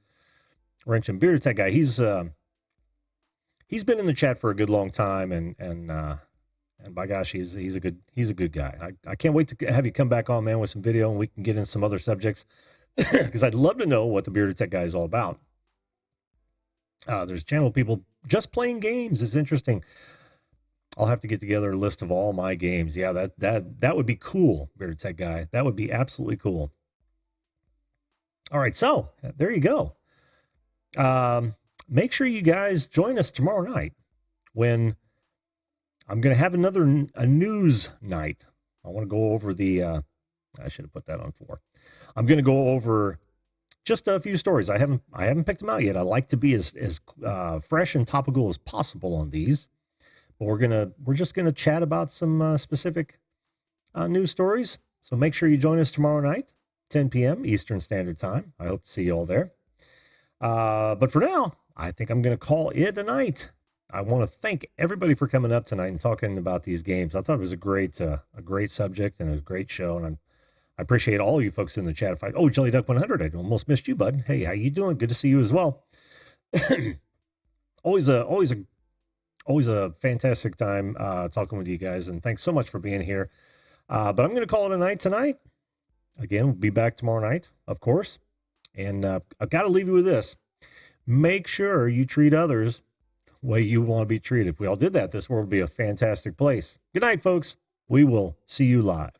wrench him. Bearded Tech Guy. He's been in the chat for a good long time, and by gosh, he's a good guy. I can't wait to have you come back on, man, with some video, and we can get into some other subjects because I'd love to know what the Bearded Tech Guy is all about. There's a channel of people just playing games. It's interesting. I'll have to get together a list of all my games. Yeah, that would be cool, Bearded Tech Guy. That would be absolutely cool. All right, so there you go. Make sure you guys join us tomorrow night when I'm going to have a news night. I want to go over I should have put that on 4. I'm going to go over just a few stories. I haven't picked them out yet. I like to be as fresh and topical as possible on these. But we're just gonna chat about some specific news stories. So make sure you join us tomorrow night, 10 p.m. Eastern Standard Time. I hope to see you all there. But for now, I think I'm gonna call it a night. I want to thank everybody for coming up tonight and talking about these games. I thought it was a great subject and a great show, and I appreciate all you folks in the chat. Jelly Duck 100, I almost missed you, bud. Hey, how you doing? Good to see you as well. Always a fantastic time talking with you guys, and thanks so much for being here. But I'm going to call it a night tonight. Again, we'll be back tomorrow night, of course. And I've got to leave you with this. Make sure you treat others the way you want to be treated. If we all did that, this world would be a fantastic place. Good night, folks. We will see you live.